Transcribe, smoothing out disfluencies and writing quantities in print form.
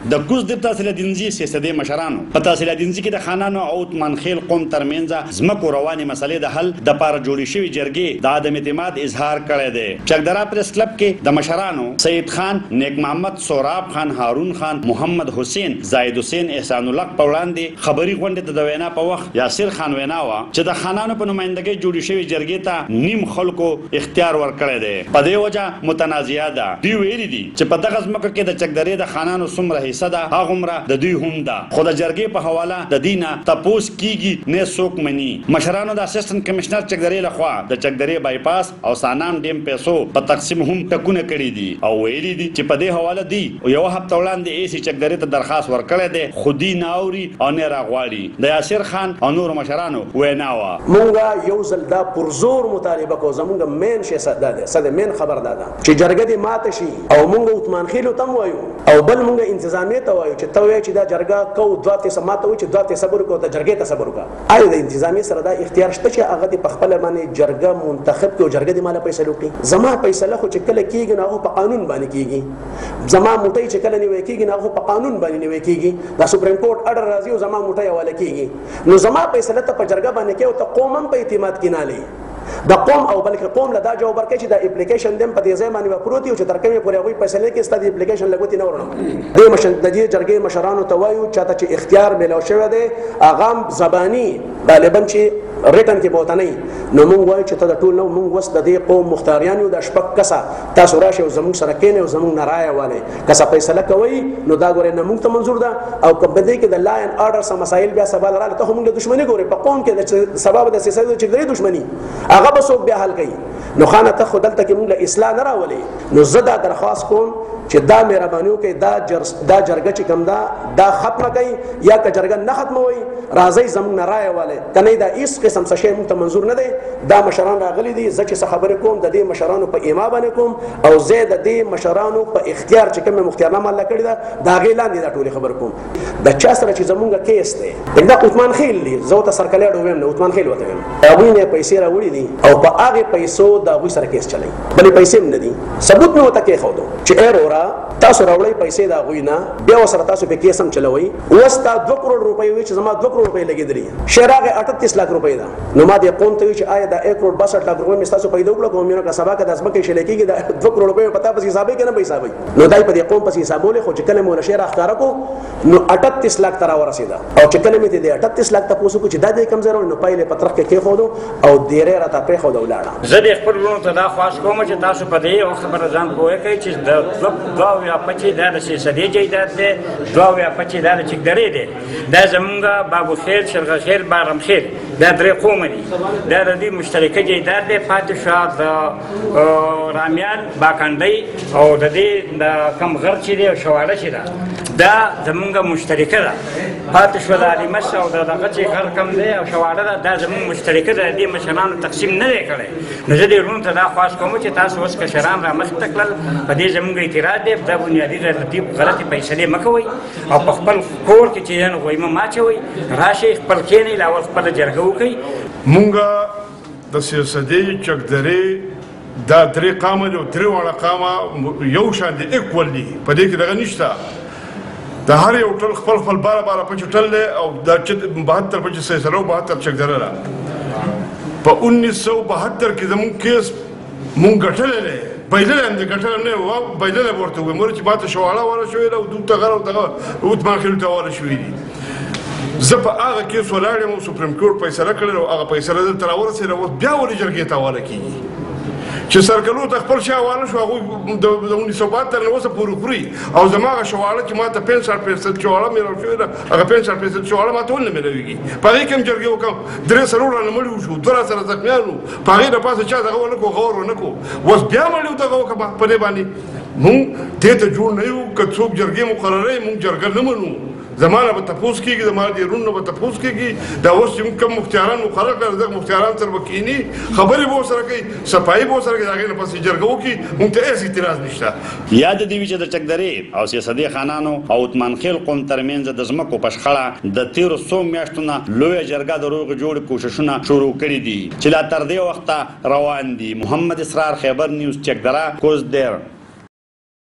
د کوزدر تحصیل دینزي سیاسي مشرانو په تحصیل دینزي کې د خانانو او عثمان خیل قوم ترمنځ ځمکو رواني مسلې د حل د پاره جوړې شوې جرګې د عدم اعتماد اظهار کړی دی. چکدرا پریس کلب کې د مشرانو سید خان، نیک محمد، سوراب خان، هارون خان، محمد حسین، زاید حسین، احسان الله په وړاندې خبري غونډې ته د وینا په وخت یاسر خان وینا وا چې د خانانو په نمائندګۍ جوړې شوې جرګې ته نیم خلکو اختیار ورکړی دی. په دې وجه متنازعه ده. دوی ویلي دي چې په دغه ځمکه کې د چکدرې د خانانو څومره حصه ده هغومره د دوی هم ده، خو د جرګې په حواله د دې نه تپوس کیږي نه څوک مني. مشرانو د اسسټنټ کمشنر چکدرې لخوا د چکدرې بایپاس او سانام ډیم پیسو په تقسیم هم ټکونه کړي دي او ویلي دي چې په دې حواله دی یو هفته وړاندې ایسي چکدرې ته درخواست ورکړی دی خو دوی نه اوري او نه راغواړي. د یاسر خان او نور مشرانو وینا وه مونږ یو ځل دا پرزور مطالبه کوو. زمونږ مین شی دا دی، څه د مین خبر دا ده چې جرګه دې ماته شي او مونږ عثمان خیلو ته وایو او بل مونږ انتظامیه ته وایو چې ته وایې چې دا جرګه کو دوه ته ماته وایي چې دوه ته صبر وکړو د جرګې ته صبر وکړه. آیا د انتظامیه سره دا اختیار شته چې هغه دې په خپل باندې جرګه منتخب کړي او جرګه دې مال فیصله وکړي؟ زما فیصله خو چې کله کېږي نو هغه په قانون باندې کېږي. زما موټی چې کله نیوي کېږي نو هغه په قانون باندې نیوي کېږي. دا سپریم کورټ اډر راځي او زما موټی حواله کېږي نو زما فیصله ته په جرګه باندې کې او ته قوم هم په اعتماد کې نه لې د قوم او بلکې قوم له دا جواب ورکړي چې د اپلیکیشن دیم په دې ځای باندې پروت او چې تر کومه پورې هغوی فیصله کې ستاسو اپلیکیشن لګوتې نه ورنه د دې جرګې مشرانو ته وایو چاته چې اختیار ملو شوی دی هغه زبانی غالبا چې ریټن کې بوته نه نو مونږ وایو چې ته د ټول نو مونږ وس د دې قوم مختاریان یو د شپږ کسه تاسو راشئ او زموږ سره کېنئ او زموږ نه رایه والئ. که څه فیصله کوئ نو دا ګورئ نه مونږ ته منظور ده او که په دې کې د لا اینډ آرډر څه مسایل بیا سبا راغله ته خو مونږ له دښمني ګورئ په قوم کې د سبا به د سیاسي چکدرې دښمني هغه به څوک بیا حل کوي. نو خانه ته خو دلته کې مونږ له اصلاح نه راولئ. نو زه دا درخواست کوم چې دا مهرباني وکړئ دا جرګه چې کوم دا ختمه کړئ یا که جرګه نه ختموئ راځئ زموږ نه رایه والئ. که نه دا هېڅ قسم څه شی مونږ ته منظور نه دی. دا مشران راغلي دي زه چې څه خبرې کوم د دې مشرانو په ایما باندې کوم او زه د دې مشرانو په اختیار چې کومه مختارنامه الله کړې ده د هغې لاندې دا ټولې خبرې کوم. د چا سره چې زمونږ کیس دی دا عثمان خیل دی زه ورته سرکلیاډ وویم نه عثمان خیل ورته ویم هغوی نه پیسې راوړي دي او په هغې پیسو د هغوی سره کیس چلوي بلې پیسې هم نه دي. ثبوت مې ورته کېښودو چې ای وروره تاسو راوړئ پیسې د هغوی نه بیا ورسره تاسو پې کیس هم چلوئ. اوس تا 2 کروڑ روپۍ وایي چې زما 2 کروڑ روپۍ لګېدلي شی راغی 38 لاک روپۍ ده. نو ما دې قوم ته وایي چې آیا دا 1 کروڑ 62 لاک روپۍ مې ستاسو پیدا وکړه کوم که سبا که د ځمکې شیلې کېږي د 2 کروڑ روپۍ په تا پسې حسابوي که نه به حسابوي. نو دای په دې قوم پسې حسابولې خو چې کله مې ونه شی راښکاره کړو نو 38 لاک ته راورسېده او چې کله مې د 38 لاک تپوس وکړو چې دا دې کوم ځای راوړي نو پایلې په ترخ کې کېښودو او ډېرې راته پرېښوده ولاړه. زه د خپل وروڼو ته دا خواست کوم چې تاسو په دې یوه خبره ځان پوه کړئ چې د 2.25 دا د سیسدي جایداد دی 2.25 دا د چکدرې دی دا زمونږ بابو خیل شرغه خیل بارم خیل دا 3 قومه دي دا د دې مشترکه جایداد دی. پاتې شوه د رامیان باکنډۍ او د دې د کم غر چې دی او شواله چې ده دا زمونږ مشترکه ده. پاتې شوه د علیمس او د دغه چې غر کم دی او شواله ده دا زمونږ مشترکه ده. د دې مشرانو تقسیم نه دی کړی. نو زه دې وروڼو ته دا خواست کوم چې تاسو اوس کشران را مخې ته کړل په دې زمونږ اعتراض دی دا بنیادي غلطې فیصلې مه کوئ او په خپل کور کې چې یعنې غویمه مه اچوئ راشئ خپل کښېنئ لا اول خپله جرګه وکړئ. مونږ د سیاسدي چکدرې دا 3 قامه دي او 3 واړه قامه یو شان دي ایکول دي په دې کې دغه نشته. د هر یو ټول خپل خپل باره پچ ټل دی او دا 72 پچ سیسره او 72 چکدره ده. په 1972 کې زمونږ کیس مونږ ګټلی دی بایدل هم دې ګټلی نه و بایدل به ورته ووایي مور چې ما ته شواله واره شوې ده او دوی ته غر او دغه عثمان خیلو ته واره شوي دي. زه په هغه کیس ولاړ یم او سپریم کورټ فیصله کړې او هغه فیصله دلته راورسېده اوس بیا ولې جرګې ته حواله کېږي چې سرکلو ته خپل شی حواله شو هغوی د 1972 نه اوسه پورې خوري او زما هغه شواله چې ما ته 65% شواله مېلاو شوې ده هغه 65% شواله ما ته ولې نه مېلاوېږي. په هغې کې هم جرګې وکړم 3 څلور رانه مړي وشو 2 راسره زخمیان وو په هغې د پاسه چا دغه ونه کړو غور ونه کړو اوس بیا مړي دغه وکړم په دې باندې مونږ دې ته جوړ نه یو که څوک جرګې مقرروي مونږ جرګه نه منو. زمانه به تپوس کېږي زما د وروڼو به تپوس کېږي دا اوس چې موږ کوم مختاران مقرر کړل دغه مختاران سره به کښېني خبرې به ورسره کوي صفایي به ورسره کوي د هغې نه پسې جرګه وکړي مونږ ته هېڅ اعتراض نشته. یاد دې وي چې د چکدرې او سیاسدي خانانو او عثمان خیل قوم ترمنځ د ځمکو په شخړه د تېرو 100 میاشتو نه لویه جرګه د روغې جوړې کوششونه شروع کړي دي چې لا تر دې وخته روان دي. محمد اسرار، خیبر نیوز، چکدره، کوزدر.